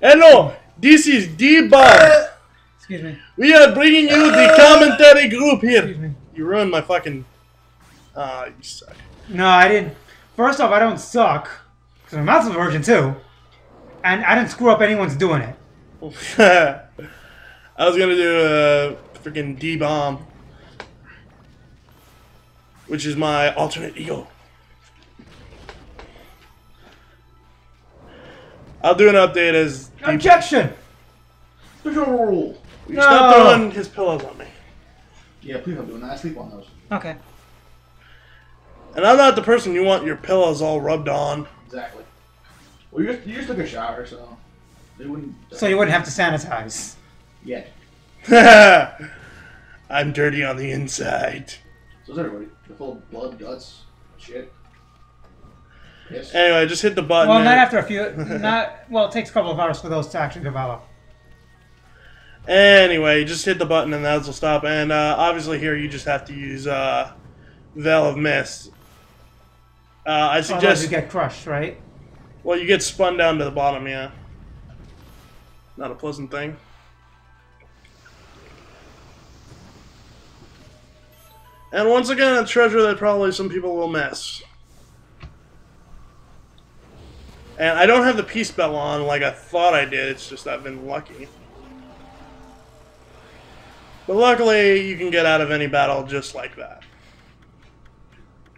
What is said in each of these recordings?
Hello, this is D-Bomb. Excuse me. We are bringing you the commentary group here. Excuse me. You ruined my fucking... you suck. No, I didn't. First off, I don't suck. Because my mouth's a virgin, too. And I didn't screw up anyone's doing it. I was gonna do a freaking D-Bomb, which is my alternate ego. I'll do an update as... Objection! Visual rule. You stop throwing his pillows on me. Yeah, please don't do that. I sleep on those. Okay. And I'm not the person you want your pillows all rubbed on. Exactly. Well, you just took a shower, so they wouldn't. So you wouldn't have to sanitize. Yeah. I'm dirty on the inside. So is everybody. They're full of blood, guts, shit. Piss. Anyway, just hit the button. Well, not after a few. Well, it takes a couple of hours for those to actually develop. Anyway, just hit the button and that'll stop. And obviously here you just have to use Veil of Mist. I suggest... Otherwise you get crushed, right? Well, you get spun down to the bottom, yeah. Not a pleasant thing. And once again, a treasure that probably some people will miss. And I don't have the peace bell on like I thought I did, it's just I've been lucky. But luckily, you can get out of any battle just like that.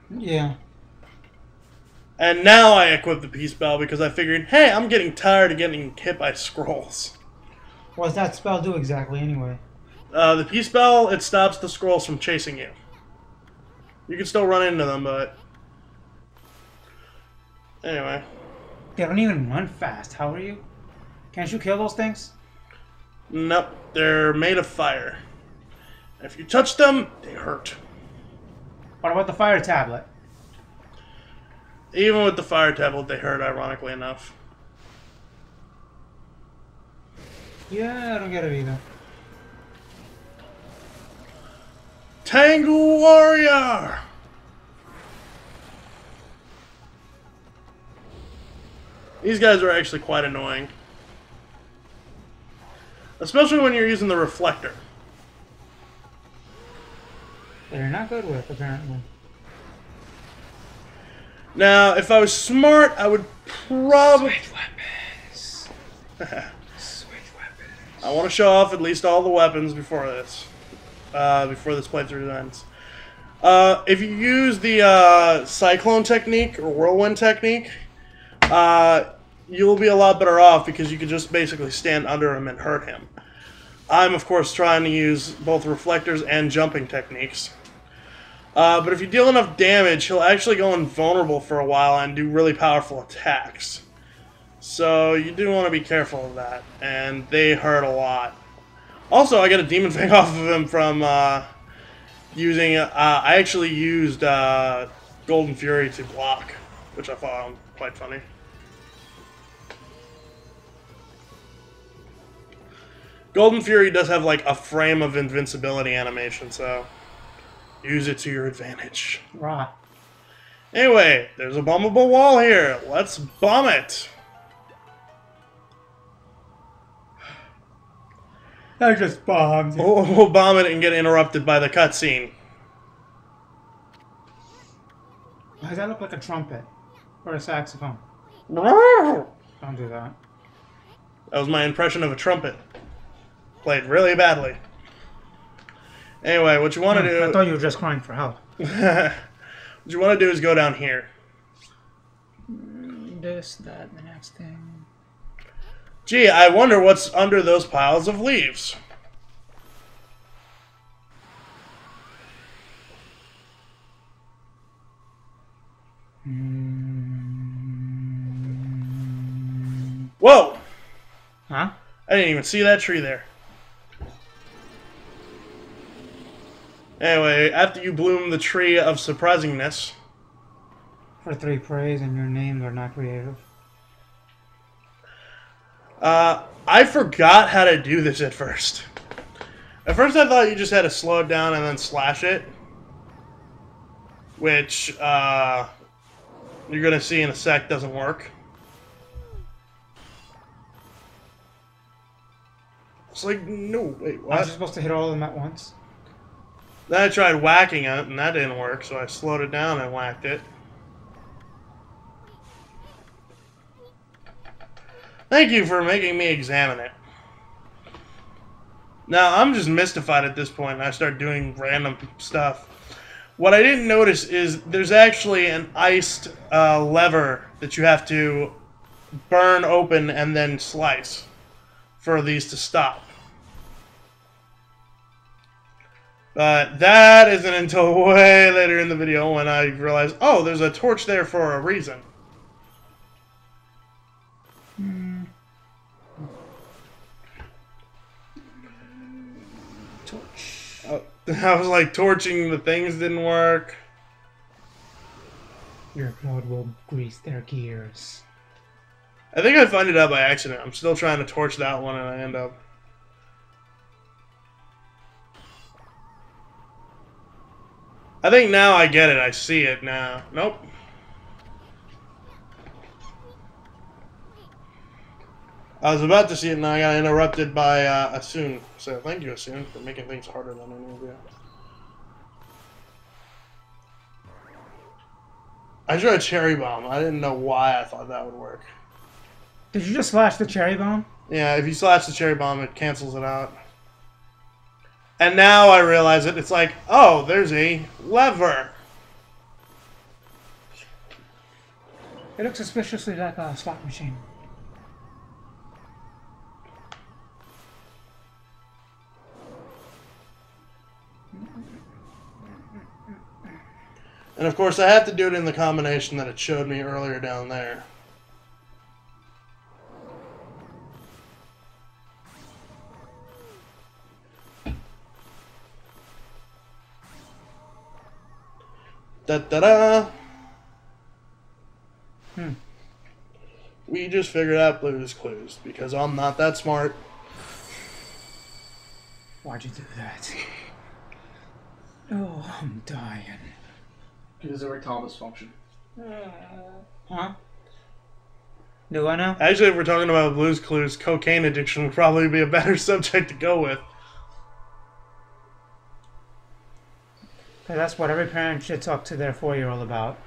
Yeah. And now I equip the peace bell because I figured, hey, I'm getting tired of getting hit by scrolls. What does that spell do exactly, anyway? The peace bell, it stops the scrolls from chasing you. You can still run into them, but... Anyway. They don't even run fast. How are you? Can't you kill those things? Nope. They're made of fire. If you touch them, they hurt. What about the fire tablet? Even with the fire tablet, they hurt, ironically enough. Yeah, I don't get it either. Tangle Warrior! These guys are actually quite annoying. Especially when you're using the reflector. They're not good with, apparently. Now, if I was smart, I would probably... Switch weapons. Switch weapons. I want to show off at least all the weapons before this. Before this playthrough ends. If you use the Cyclone technique, or Whirlwind technique, you'll be a lot better off because you can just basically stand under him and hurt him. I'm, of course, trying to use both reflectors and jumping techniques. But if you deal enough damage, he'll actually go invulnerable for a while and do really powerful attacks. So you do want to be careful of that, and they hurt a lot. Also, I got a Demon Fang off of him from using... I actually used Golden Fury to block, which I found quite funny. Golden Fury does have like a frame of invincibility animation, so use it to your advantage. Right. Anyway, there's a bombable wall here. Let's bomb it. I just bombed. We'll bomb it and get interrupted by the cutscene. Why does that look like a trumpet? Or a saxophone? That Don't do that. was my impression of a trumpet. Played really badly. Anyway, what you want to do... I thought you were just crying for help. What you want to do is go down here. This, that, the next thing. Gee, I wonder what's under those piles of leaves. Whoa! Huh? I didn't even see that tree there. Anyway, after you bloom the tree of surprisingness... For 3 praise and your names are not creative. I forgot how to do this at first. At first I thought you just had to slow it down and then slash it. Which, you're gonna see in a sec doesn't work. It's like, no, wait, Aren't what? you supposed to hit all of them at once? Then I tried whacking it, and that didn't work, so I slowed it down and whacked it. Thank you for making me examine it. Now, I'm just mystified at this point, and I start doing random stuff. What I didn't notice is there's actually an iced lever that you have to burn open and then slice for these to stop. But that isn't until way later in the video when I realized, oh, there's a torch there for a reason. Torch. I was like, torching the things didn't work. Your blood will grease their gears. I think I found it out by accident. I'm still trying to torch that one and I end up... I think now I get it. I see it now. Nope. I was about to see it and I got interrupted by Asun. So thank you, Asun, for making things harder than I knew. I tried Cherry Bomb. I didn't know why I thought that would work. Did you just slash the cherry bomb? Yeah, if you slash the Cherry Bomb, it cancels it out. And now I realize it. It's like, oh, there's a lever. It looks suspiciously like a slot machine. And of course, I have to do it in the combination that it showed me earlier down there. Da-da-da! We just figured out Blue's Clues, because I'm not that smart. Why'd you do that? Oh, I'm dying. Because of Thomas function. Huh? Do I know? Actually, if we're talking about Blue's Clues, cocaine addiction would probably be a better subject to go with. That's what every parent should talk to their 4-year-old about.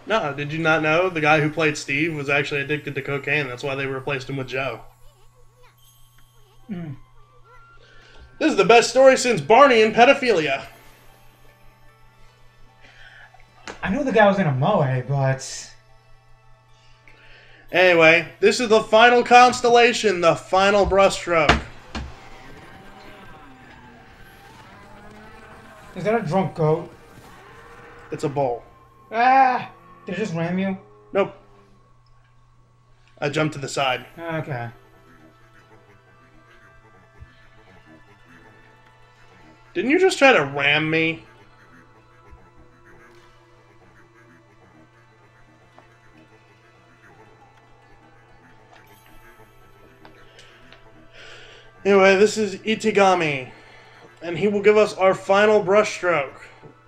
No, did you not know the guy who played Steve was actually addicted to cocaine? That's why they replaced him with Joe. This is the best story since Barney and pedophilia. I know the guy was in a moe, but... Anyway, this is the final constellation, the final brushstroke. Is that a drunk goat? It's a bowl. Ah! Did it just ram you? Nope. I jumped to the side. Okay. Didn't you just try to ram me? Anyway, this is Itigami, and he will give us our final brushstroke.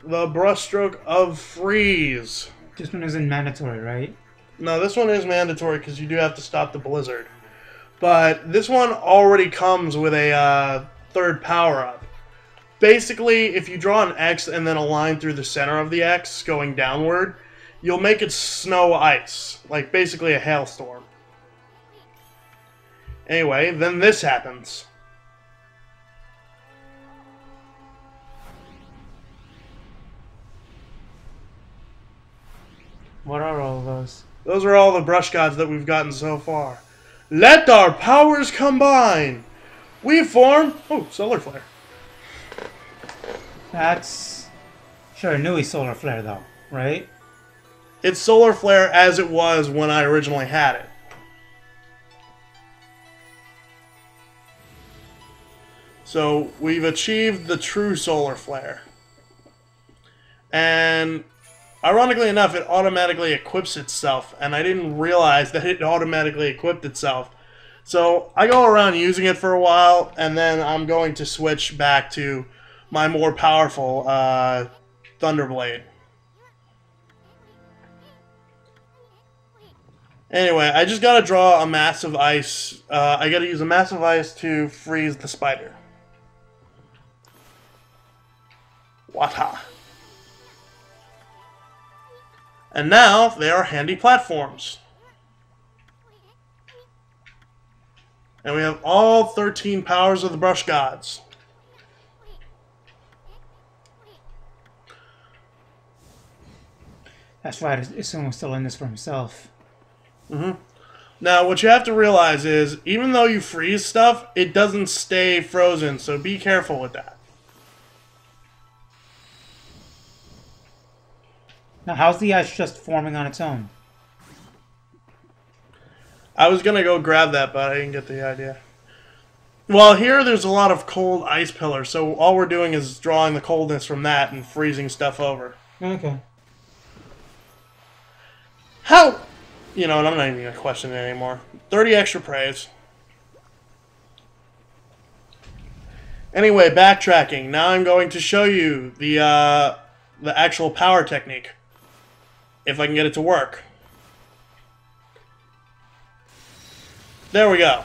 The brushstroke of freeze. This one isn't mandatory, right? No, this one is mandatory because you do have to stop the blizzard. But this one already comes with a third power-up. Basically, if you draw an X and then a line through the center of the X going downward, you'll make it snow ice. Like basically a hailstorm. Anyway, then this happens. What are all those? Those are all the brush gods that we've gotten so far. Let our powers combine! We form... Oh, solar flare. That's... Sure, Nui solar flare though, right? It's solar flare as it was when I originally had it. So, we've achieved the true solar flare. And... ironically enough, it automatically equips itself, and I didn't realize that it automatically equipped itself. So I go around using it for a while, and then I'm going to switch back to my more powerful Thunderblade. Anyway, I just gotta draw a massive ice. I gotta use a massive ice to freeze the spider. Wata. And now they are handy platforms. And we have all 13 powers of the brush gods. That's right. Isuma's still in this for himself. Now, what you have to realize is, even though you freeze stuff, it doesn't stay frozen, so be careful with that. Now, how's the ice just forming on its own? I was gonna go grab that, but I didn't get the idea. Well, here there's a lot of cold ice pillars, so all we're doing is drawing the coldness from that and freezing stuff over. Okay. How? You know, and I'm not even gonna question it anymore. 30 extra praise. Anyway, backtracking. Now I'm going to show you the actual power technique. If I can get it to work. There we go.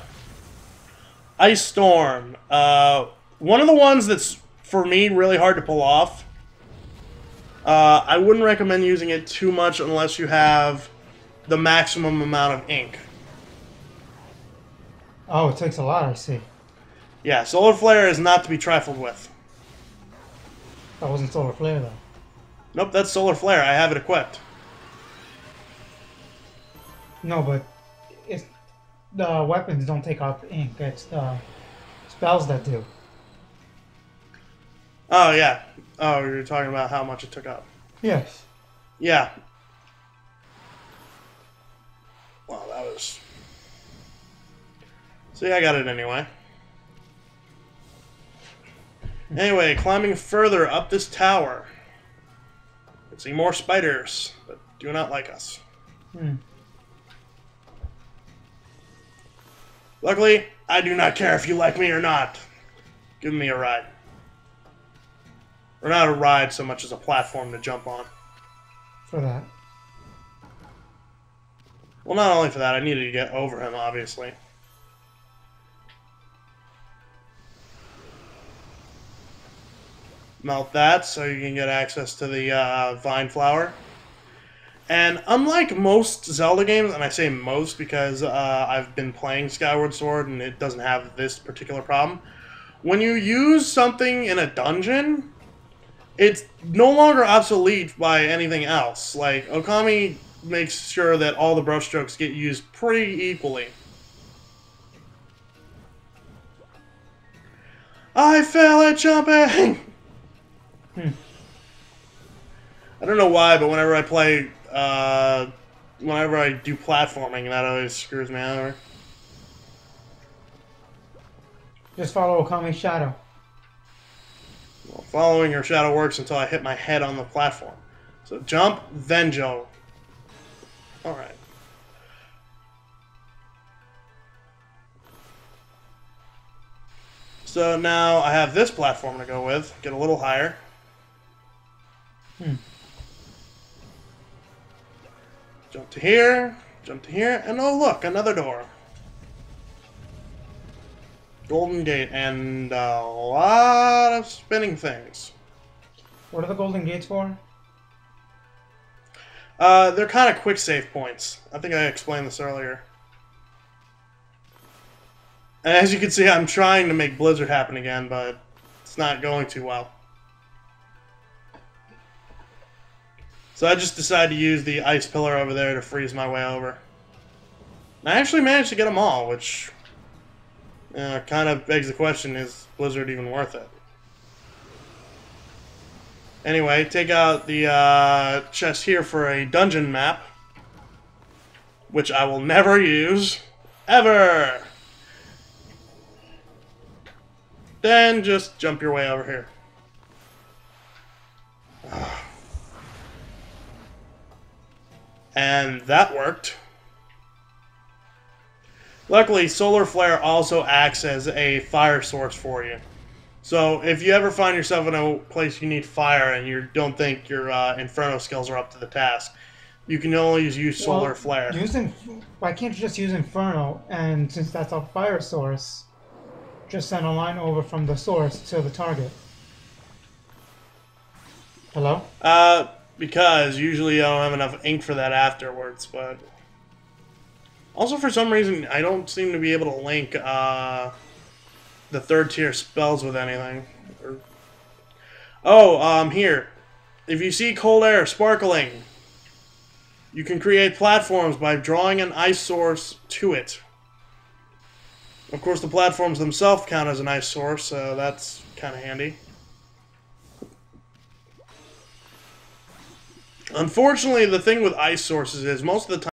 Ice Storm. One of the ones that's, for me, really hard to pull off. I wouldn't recommend using it too much unless you have the maximum amount of ink. Oh, it takes a lot, I see. Yeah, Solar Flare is not to be trifled with. That wasn't Solar Flare, though. Nope, that's Solar Flare. I have it equipped. No, but it's, the weapons don't take out the ink. It's the spells that do. Oh, yeah. Oh, you're talking about how much it took up. Yes. Yeah. Well, that was... See, I got it anyway. Anyway, climbing further up this tower. You can see more spiders that do not like us. Luckily, I do not care if you like me or not. Give me a ride. Or not a ride so much as a platform to jump on. For that. Well, not only for that, I needed to get over him, obviously. Melt that so you can get access to the vine flower. And unlike most Zelda games, and I say most because I've been playing Skyward Sword and it doesn't have this particular problem, when you use something in a dungeon, it's no longer obsolete by anything else. Like, Okami makes sure that all the brushstrokes get used pretty equally. I fail at jumping! I don't know why, but whenever I play, whenever I do platforming, that always screws me over. Just follow Okami's shadow. Well, following your shadow works until I hit my head on the platform. So jump, then jump. Alright. So now I have this platform to go with. Get a little higher. Jump to here, and oh look, another door. Golden Gate, and a lot of spinning things. What are the golden gates for? They're kind of quick save points. I think I explained this earlier. And as you can see, I'm trying to make Blizzard happen again, but it's not going too well. So I just decided to use the ice pillar over there to freeze my way over. And I actually managed to get them all, which kind of begs the question, is Blizzard even worth it? Anyway, take out the chest here for a dungeon map, which I will never use, ever! Then just jump your way over here. And that worked. Luckily, Solar Flare also acts as a fire source for you. So if you ever find yourself in a place you need fire and you don't think your Inferno skills are up to the task, You can only use solar Well, flare. Why can't you just use Inferno? And since that's a fire source, just send a line over from the source to the target. Hello? Because usually I don't have enough ink for that afterwards, but... Also, for some reason, I don't seem to be able to link, the third tier spells with anything. Here. If you see cold air sparkling, you can create platforms by drawing an ice source to it. Of course, the platforms themselves count as an ice source, so that's kind of handy. Unfortunately, the thing with ice sources is most of the time